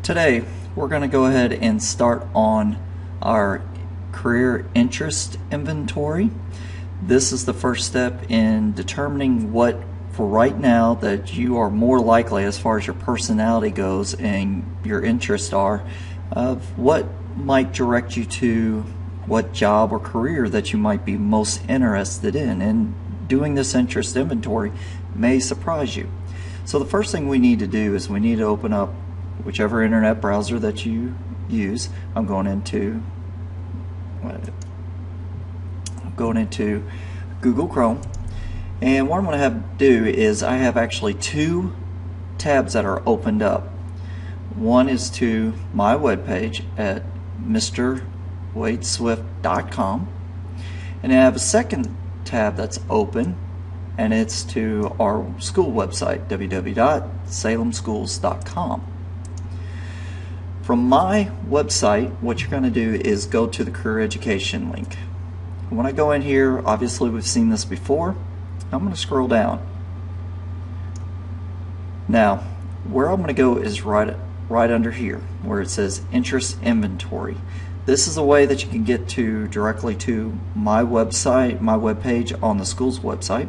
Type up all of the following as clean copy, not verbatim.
Today we're going to go ahead and start on our career interest inventory. This is the first step in determining what, for right now, that you are more likely as far as your personality goes and your interests are, of what might direct you to what job or career that you might be most interested in. And doing this interest inventory may surprise you. So the first thing we need to do is we need to open up whichever internet browser that you use. I'm going into Google Chrome, and what I'm going to have to do is I have actually two tabs that are opened up. One is to my webpage at mrwadeswift.com, and I have a second tab that's open, and it's to our school website, www.salemschools.com. From my website, what you're going to do is go to the career education link. When I go in here, obviously we've seen this before. I'm going to scroll down. Now, where I'm going to go is right under here, where it says interest inventory. This is a way that you can get to directly to my website, my webpage on the school's website.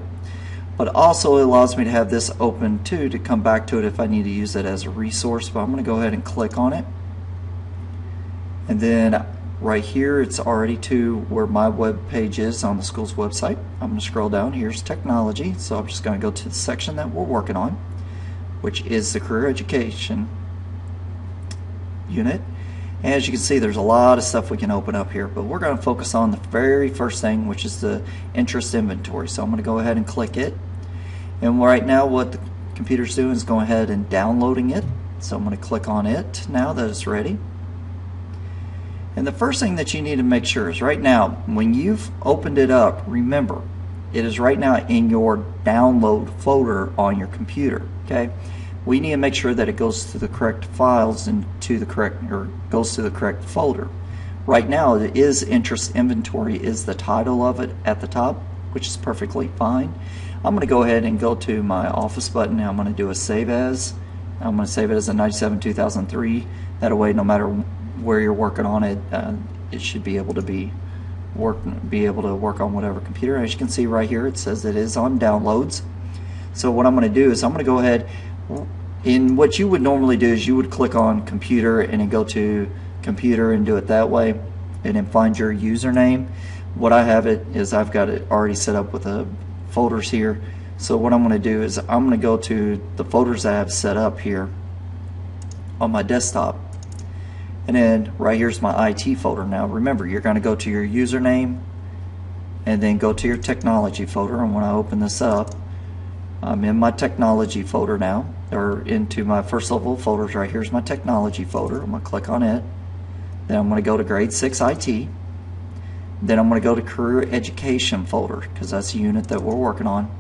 But also it allows me to have this open too, to come back to it if I need to use it as a resource. But I'm going to go ahead and click on it. And then right here it's already to where my web page is on the school's website. I'm going to scroll down. Here's technology. So I'm just going to go to the section that we're working on, which is the career education unit. And as you can see, there's a lot of stuff we can open up here, but we're going to focus on the very first thing, which is the interest inventory. So I'm going to go ahead and click it. And right now what the computer's doing is going ahead and downloading it. So I'm going to click on it now that it's ready. And the first thing that you need to make sure is right now, when you've opened it up, remember, it is right now in your download folder on your computer. Okay, we need to make sure that it goes to the correct files and to the correct, or goes to the correct folder. Right now, it is interest inventory is the title of it at the top, which is perfectly fine. I'm going to go ahead and go to my Office button. Now I'm going to do a save as. I'm going to save it as a 97-2003. That way, no matter where you're working on it, it should be able to work on whatever computer. As you can see right here, it says it is on downloads. So what I'm going to do is I'm going to go ahead. In what you would normally do is you would click on computer and then go to computer and do it that way, and then find your username. What I have it is I've got it already set up with the folders here. So what I'm going to do is I'm going to go to the folders that I have set up here on my desktop. And then right here's my IT folder. Now remember, you're going to go to your username and then go to your technology folder. And when I open this up, I'm in my technology folder now, or into my first level folders. Right here's my technology folder. I'm going to click on it. Then I'm going to go to grade 6 IT. Then I'm going to go to career education folder, because that's the unit that we're working on.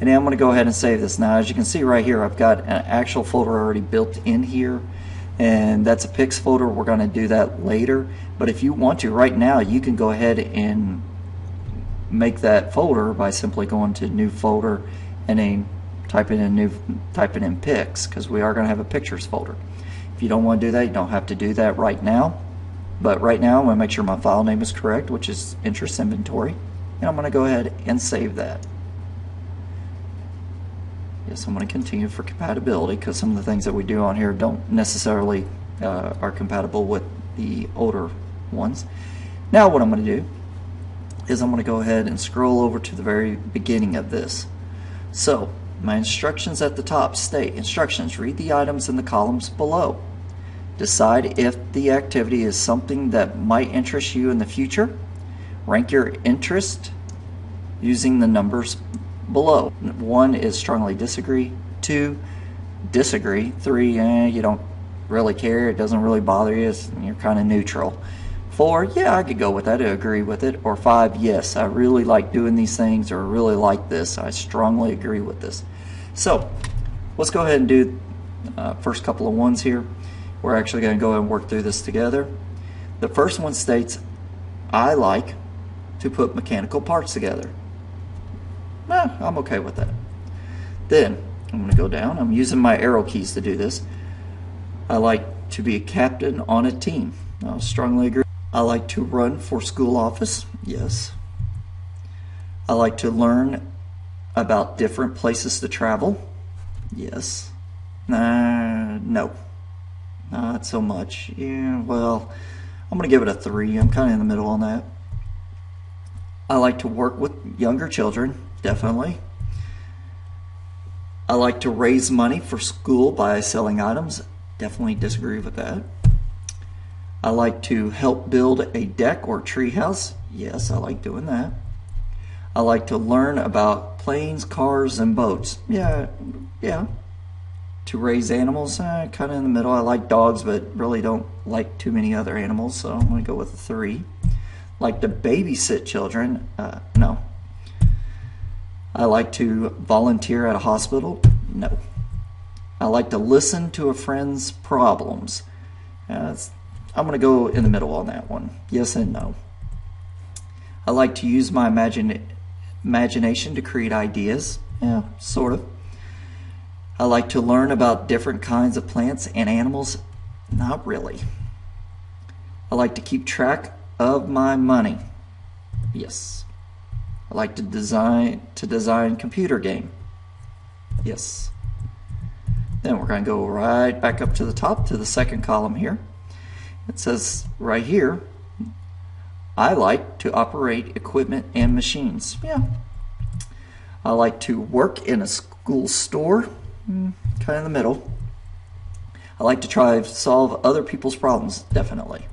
And then I'm going to go ahead and save this. Now as you can see right here, I've got an actual folder already built in here, and that's a PICS folder. We're going to do that later, but if you want to right now, you can go ahead and make that folder by simply going to new folder and then typing in PICS, because we are going to have a pictures folder. If you don't want to do that, you don't have to do that right now, but right now I'm going to make sure my file name is correct, which is interest inventory, and I'm going to go ahead and save that. Yes, I'm going to continue for compatibility, because some of the things that we do on here don't necessarily are compatible with the older ones. Now what I'm going to do is I'm going to go ahead and scroll over to the very beginning of this. So my instructions at the top state, instructions, read the items in the columns below. Decide if the activity is something that might interest you in the future. Rank your interest using the numbers below. 1 is strongly disagree, 2 disagree, 3 you don't really care, it doesn't really bother you, you're kind of neutral, 4 yeah, I could go with that, I agree with it, or 5 yes, I really like doing these things, or really like this, I strongly agree with this. So let's go ahead and do first couple of ones here. We're actually going to go ahead and work through this together. The first one states, I like to put mechanical parts together. I'm okay with that. Then I'm going to go down. I'm using my arrow keys to do this. I like like to be a captain on a team. I strongly agree. I like to run for school office. Yes. I like to learn about different places to travel. Yes. No. Not so much. Yeah, well, I'm going to give it a 3. I'm kind of in the middle on that. I like to work with younger children. Definitely. I like to raise money for school by selling items. Definitely disagree with that. I like to help build a deck or tree house. Yes, I like doing that. I like to learn about planes, cars, and boats. Yeah. To raise animals, kind of in the middle. I like dogs, but really don't like too many other animals, so I'm going to go with a 3. Like to babysit children. No. I like to volunteer at a hospital. No. I like to listen to a friend's problems. I'm going to go in the middle on that one. Yes and no. I like to use my imagination to create ideas. Yeah, sort of. I like to learn about different kinds of plants and animals. Not really. I like to keep track of my money. Yes. I like to design computer game. Yes. Then we're going to go right back up to the top to the second column here. It says right here, I like to operate equipment and machines. Yeah. I like to work in a school store. Kind of in the middle. I like to try to solve other people's problems. Definitely.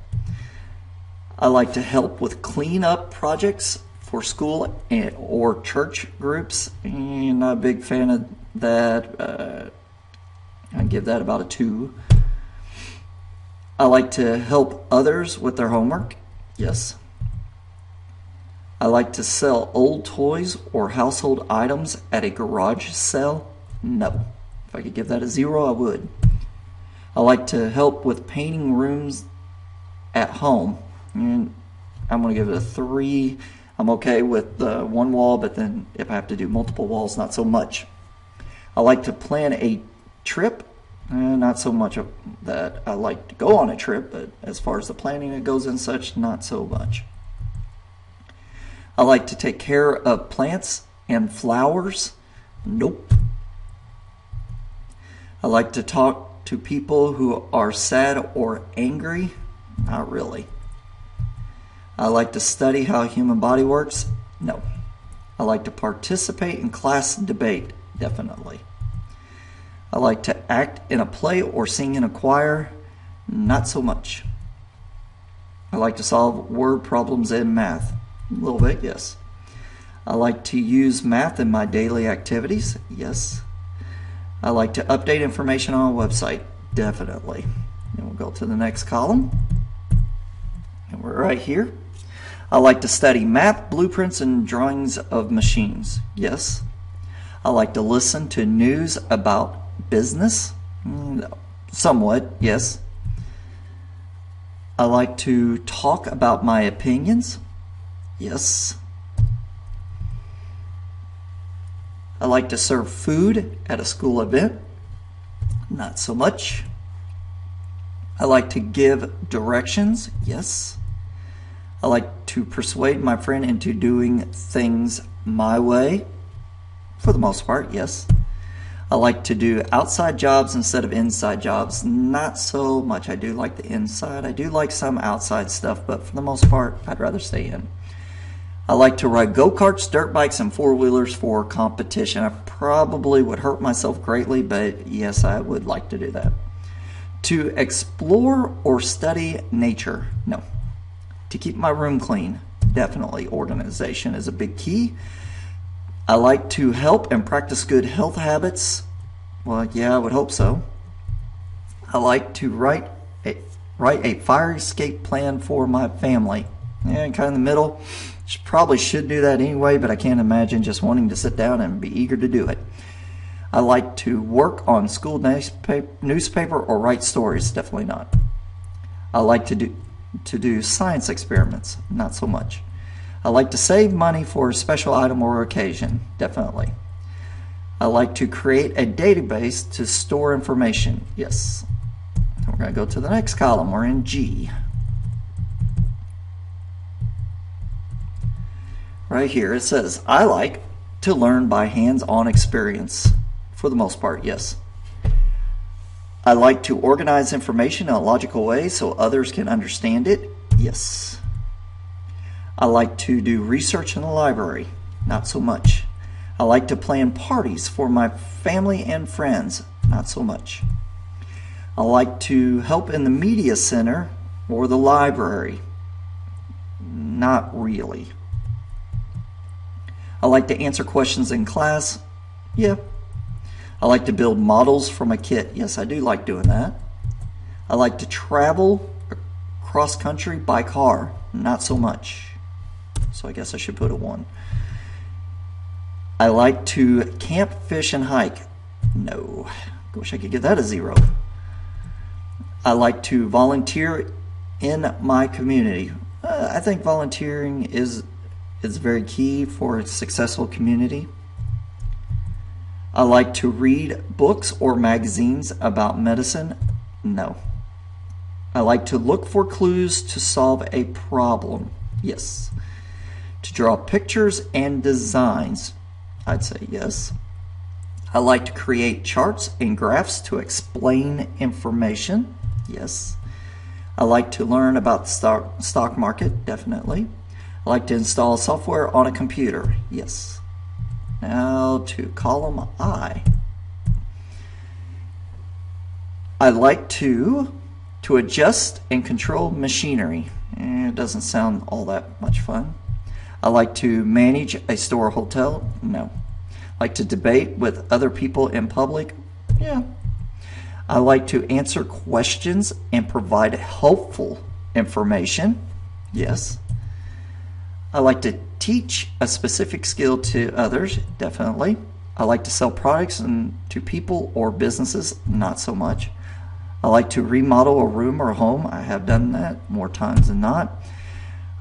I like to help with cleanup projects for school or church groups. Not a big fan of that. I'd give that about a 2. I like to help others with their homework. Yes. I like to sell old toys or household items at a garage sale. No. If I could give that a 0, I would. I like to help with painting rooms at home. And I'm going to give it a 3. I'm okay with one wall, but then if I have to do multiple walls, not so much. I like to plan a trip. Not so much of that I like to go on a trip, but as far as the planning it goes and such, not so much. I like to take care of plants and flowers. Nope. I like to talk to people who are sad or angry. Not really. I like to study how a human body works. No. I like to participate in class debate. Definitely. I like to act in a play or sing in a choir. Not so much. I like to solve word problems in math. A little bit, yes. I like to use math in my daily activities. Yes. I like to update information on a website. Definitely. And we'll go to the next column. And we're right here. I like to study math, blueprints, and drawings of machines. Yes. I like to listen to news about business. Somewhat, yes. I like to talk about my opinions. Yes. I like to serve food at a school event. Not so much. I like to give directions. Yes. I like to persuade my friend into doing things my way. For the most part, yes. I like to do outside jobs instead of inside jobs. Not so much. I do like the inside. I do like some outside stuff, but for the most part, I'd rather stay in. I like to ride go-karts, dirt bikes, and four-wheelers for competition. I probably would hurt myself greatly, but yes, I would like to do that. To explore or study nature. No. To keep my room clean. Definitely organization is a big key. I like to help and practice good health habits. Well, yeah, I would hope so. I like to write a fire escape plan for my family. Yeah, kind of in the middle. Probably should do that anyway, but I can't imagine just wanting to sit down and be eager to do it. I like to work on school newspaper or write stories. Definitely not. I like to do science experiments. Not so much. I like to save money for a special item or occasion. Definitely. I like to create a database to store information. Yes. We're going to go to the next column. We're in G. Right here it says, I like to learn by hands-on experience. For the most part, yes. I like to organize information in a logical way so others can understand it. Yes. I like to do research in the library. Not so much. I like to plan parties for my family and friends. Not so much. I like to help in the media center or the library. Not really. I like to answer questions in class. Yeah. I like to build models from a kit. Yes, I do like doing that. I like to travel cross country by car. Not so much. So I guess I should put a 1. I like to camp, fish, and hike. No. I wish I could give that a 0. I like to volunteer in my community. I think volunteering is very key for a successful community. I like to read books or magazines about medicine. No. I like to look for clues to solve a problem. Yes. To draw pictures and designs. I'd say yes. I like to create charts and graphs to explain information. Yes. I like to learn about the stock market. Definitely. I like to install software on a computer. Yes. Now to column I. I like to adjust and control machinery. It doesn't sound all that much fun. I like to manage a store or hotel. No. I like to debate with other people in public. Yeah. I like to answer questions and provide helpful information. Yes. I like to teach a specific skill to others. Definitely. I like to sell products to people or businesses. Not so much. I like to remodel a room or a home. I have done that more times than not.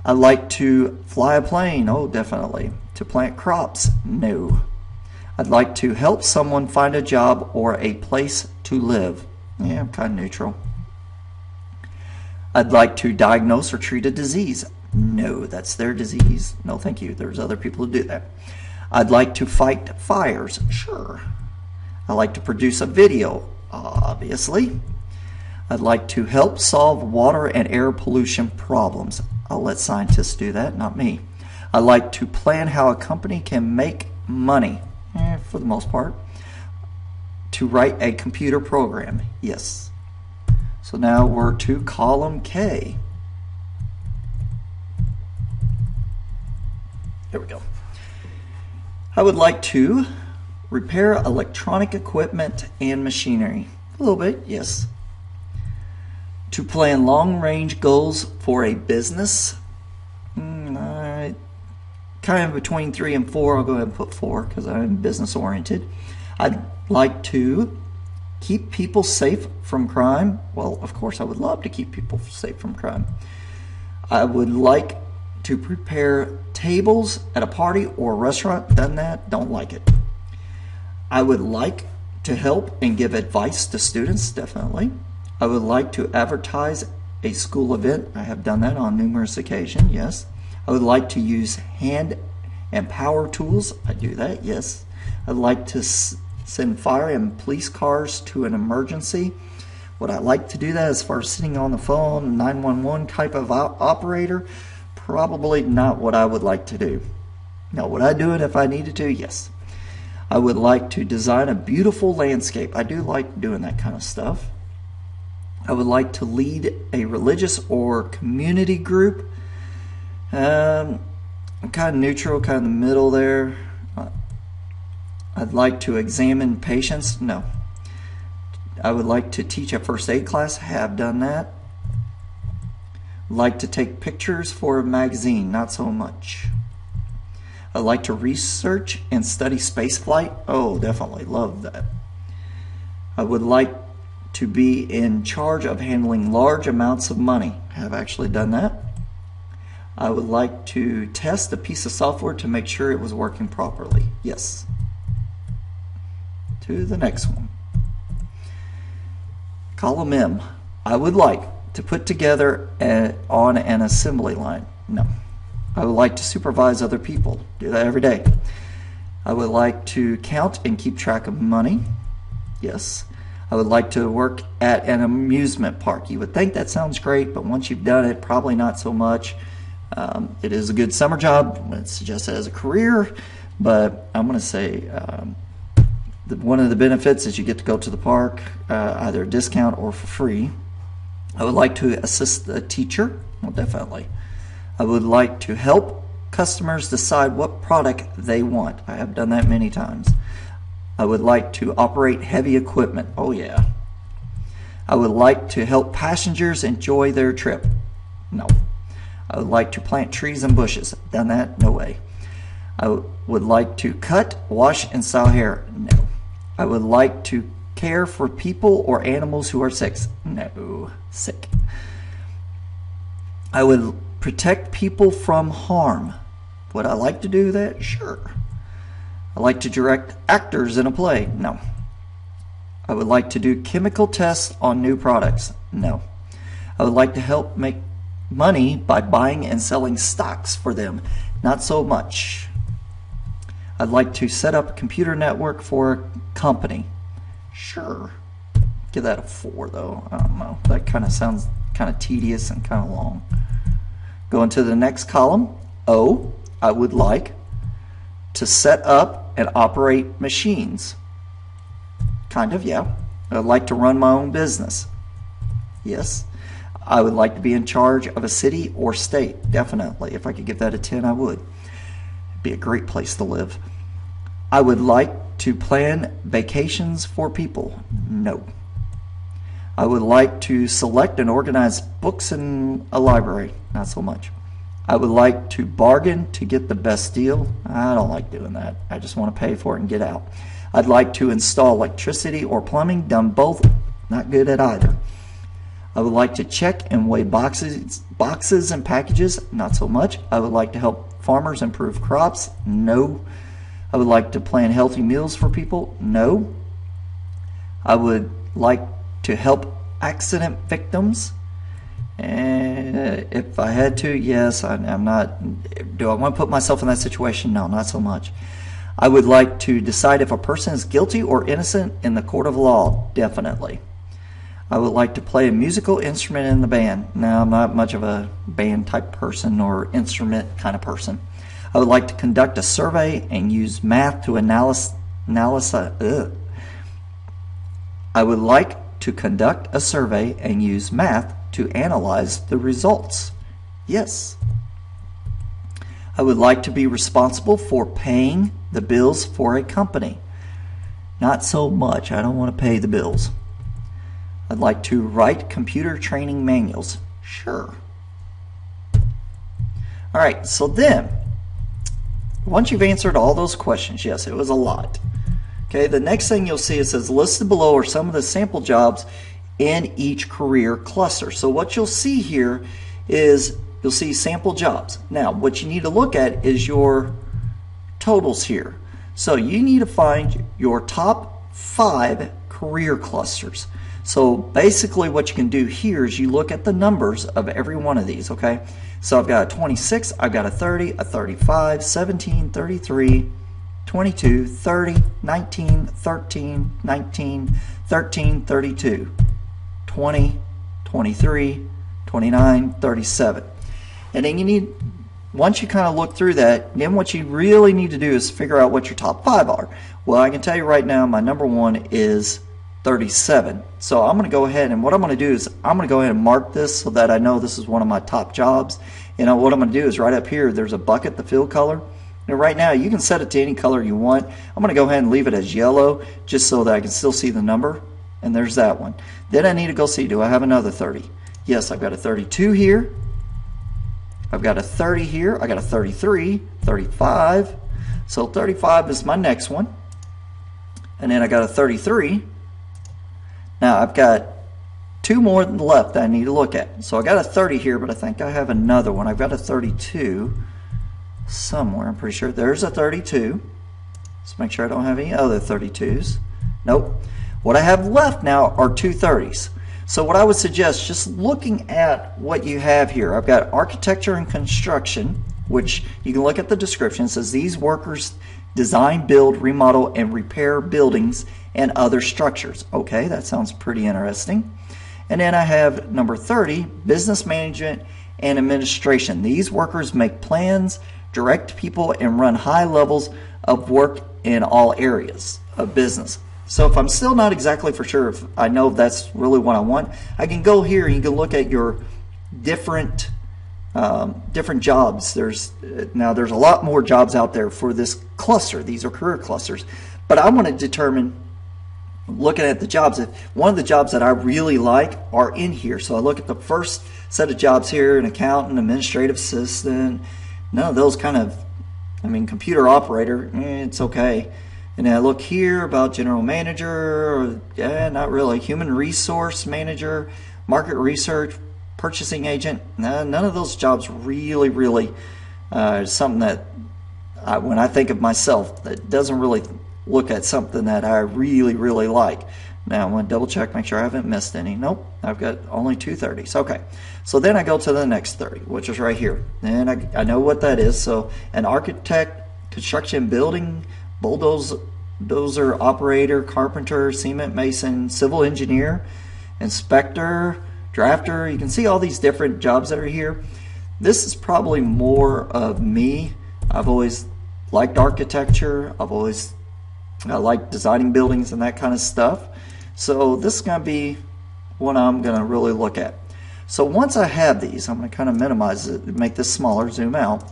I like to fly a plane. Oh, definitely. To plant crops. No. I'd like to help someone find a job or a place to live. Yeah, I'm kind of neutral. I'd like to diagnose or treat a disease. No, that's their disease. No, thank you. There's other people who do that. I'd like to fight fires. Sure. I like to produce a video. Obviously. I'd like to help solve water and air pollution problems. I'll let scientists do that, not me. I like to plan how a company can make money. For the most part. To write a computer program. Yes. So now we're to column K. There we go. I would like to repair electronic equipment and machinery. A little bit, yes. To plan long-range goals for a business. Kind of between 3 and 4. I'll go ahead and put 4 because I'm business-oriented. I'd like to keep people safe from crime. Well, of course, I would love to keep people safe from crime. I would like to prepare tables at a party or a restaurant. Done that. Don't like it. I would like to help and give advice to students. Definitely. I would like to advertise a school event. I have done that on numerous occasions. Yes. I would like to use hand and power tools. I do that. Yes. I'd like to send fire and police cars to an emergency. Would I like to do that as far as sitting on the phone, 911 type of operator? Probably not what I would like to do. Now, would I do it if I needed to? Yes. I would like to design a beautiful landscape. I do like doing that kind of stuff. I would like to lead a religious or community group. I'm kind of neutral, kind of in the middle there. I'd like to examine patients. No. I would like to teach a first aid class. Have done that. Like to take pictures for a magazine. Not so much. I'd like to research and study space flight. Oh, definitely love that. I would like to be in charge of handling large amounts of money. Have actually done that. I would like to test a piece of software to make sure it was working properly. Yes. To the next one. Column M. I would like to put together on an assembly line. No. I would like to supervise other people. Do that every day. I would like to count and keep track of money. Yes. I would like to work at an amusement park. You would think that sounds great, but once you've done it, probably not so much. It is a good summer job. I would suggest it as a career, but I'm going to say one of the benefits is you get to go to the park, either a discount or for free. I would like to assist a teacher. Well, definitely. I would like to help customers decide what product they want. I have done that many times. I would like to operate heavy equipment. Oh yeah. I would like to help passengers enjoy their trip. No. I would like to plant trees and bushes. Done that? No way. I would like to cut, wash, and style hair. No. I would like to care for people or animals who are sick. No. Sick. I would protect people from harm. Would I like to do that? Sure. I like to direct actors in a play. No. I would like to do chemical tests on new products. No. I would like to help make money by buying and selling stocks for them. Not so much. I'd like to set up a computer network for a company. Sure. Give that a 4 though. I don't know. That kind of sounds kind of tedious and kind of long. Going to the next column. O. I would like to set up and operate machines. Kind of, yeah. I'd like to run my own business. Yes. I would like to be in charge of a city or state. Definitely. If I could give that a 10, I would. It'd be a great place to live. I would like to plan vacations for people. No. I would like to select and organize books in a library. Not so much. I would like to bargain to get the best deal. I don't like doing that. I just want to pay for it and get out. I'd like to install electricity or plumbing. Done both. Not good at either. I would like to check and weigh boxes and packages. Not so much. I would like to help farmers improve crops. No. I would like to plan healthy meals for people. No. I would like to help accident victims. If I had to, yes. I'm not. Do I want to put myself in that situation? No, not so much. I would like to decide if a person is guilty or innocent in the court of law. Definitely. I would like to play a musical instrument in the band. Now, I'm not much of a band type person or instrument kind of person. I would like to conduct a survey and use math to analyze. I would like to conduct a survey and use math to analyze the results. Yes. I would like to be responsible for paying the bills for a company. Not so much. I don't want to pay the bills. I'd like to write computer training manuals. Sure. All right, so then, once you've answered all those questions, yes, it was a lot. Okay, the next thing you'll see, it says listed below are some of the sample jobs in each career cluster. So what you'll see here is you'll see sample jobs. Now, what you need to look at is your totals here. So you need to find your top 5 career clusters. So basically what you can do here is you look at the numbers of every one of these, okay? So I've got a 26, I've got a 30, a 35, 17, 33, 22, 30, 19, 13, 19, 13, 32, 20, 23, 29, 37. And then you need, once you kind of look through that, then what you really need to do is figure out what your top 5 are. Well, I can tell you right now my number 1 is 37. So I'm going to go ahead, and what I'm going to do is I'm going to go ahead and mark this so that I know this is one of my top jobs. And what I'm going to do is right up here there's a bucket, the fill color. Now right now you can set it to any color you want. I'm going to go ahead and leave it as yellow just so that I can still see the number. And there's that one. Then I need to go see, do I have another 30? Yes, I've got a 32 here. I've got a 30 here. I got a 33, 35. So 35 is my next one. And then I got a 33. Now I've got 2 more left that I need to look at. So I got a 30 here, but I think I have another one. I've got a 32 somewhere. I'm pretty sure there's a 32. Let's make sure I don't have any other 32s. Nope. What I have left now are 2 30s. So what I would suggest, just looking at what you have here, I've got architecture and construction, which you can look at the description. It says these workers design, build, remodel, and repair buildings and other structures. Okay, that sounds pretty interesting. And then I have number 30, business management and administration. These workers make plans, direct people, and run high levels of work in all areas of business. So if I'm still not exactly for sure if I know if that's really what I want, I can go here and you can look at your different jobs. There's a lot more jobs out there for this cluster. These are career clusters. But I want to determine, looking at the jobs, if one of the jobs that I really like are in here. So I look at the first set of jobs here, an accountant, administrative assistant, none of those kind of, computer operator, it's okay. And then I look here about general manager, not really. Human resource manager, market research, purchasing agent, none of those jobs really something that when I think of myself, that doesn't really look at something that I really like. Now I'm going to double check, make sure I haven't missed any. Nope, I've got only 2 30s. Okay, so then I go to the next 30, which is right here. And I know what that is. So an architect, construction, building, bulldozer operator, carpenter, cement mason, civil engineer, inspector, drafter. You can see all these different jobs that are here. This is probably more of me. I've always liked architecture. I like designing buildings and that kind of stuff. So this is going to be what I'm going to really look at. So once I have these, I'm going to kind of minimize it, make this smaller, zoom out,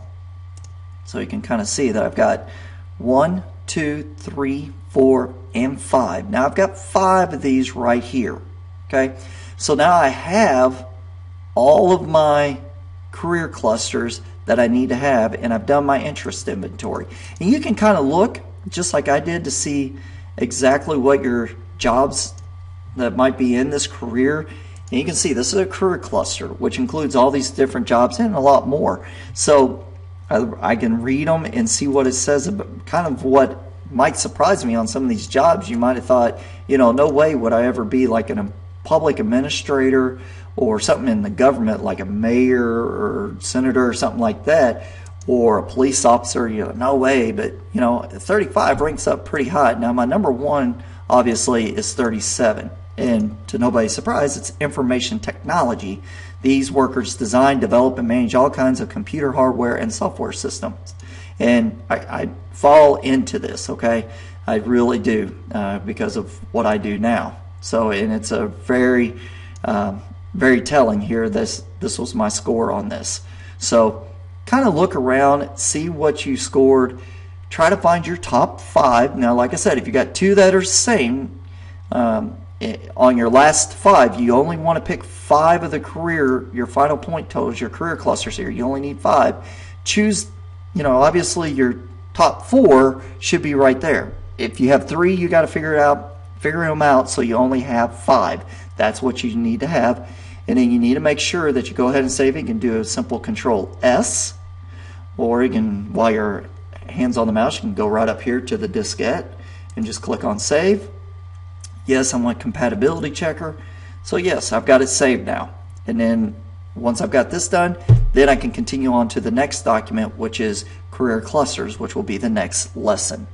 so you can kind of see that I've got 1, 2, 3, 4, and 5. Now I've got 5 of these right here. Okay, so now I have all of my career clusters that I need to have, and I've done my interest inventory. And you can kind of look, just like I did, to see exactly what your jobs that might be in this career. And you can see this is a career cluster, which includes all these different jobs and a lot more. So I can read them and see what it says about kind of what might surprise me on some of these jobs. You might have thought, no way would I ever be like a public administrator or something in the government, like a mayor or senator or something like that, or a police officer. No way. But 35 ranks up pretty high. Now my number 1 obviously is 37, and to nobody's surprise, it's information technology. These workers design, develop, and manage all kinds of computer hardware and software systems. And I fall into this, okay? I really do, because of what I do now. So, and it's a very telling here. This was my score on this. So kind of look around, see what you scored, try to find your top 5. Now, like I said, if you got 2 that are the same, on your last 5, you only want to pick 5 of your final point totals, your career clusters here. You only need 5. Choose, obviously your top 4 should be right there. If you have 3, you got to figure them out, so you only have 5. That's what you need to have. And then you need to make sure that you go ahead and save it. You can do a simple Control S, or you can, while your hands on the mouse, you can go right up here to the diskette and just click on Save. Yes, I want compatibility checker. So yes, I've got it saved now. And then once I've got this done, then I can continue on to the next document, which is career clusters, which will be the next lesson.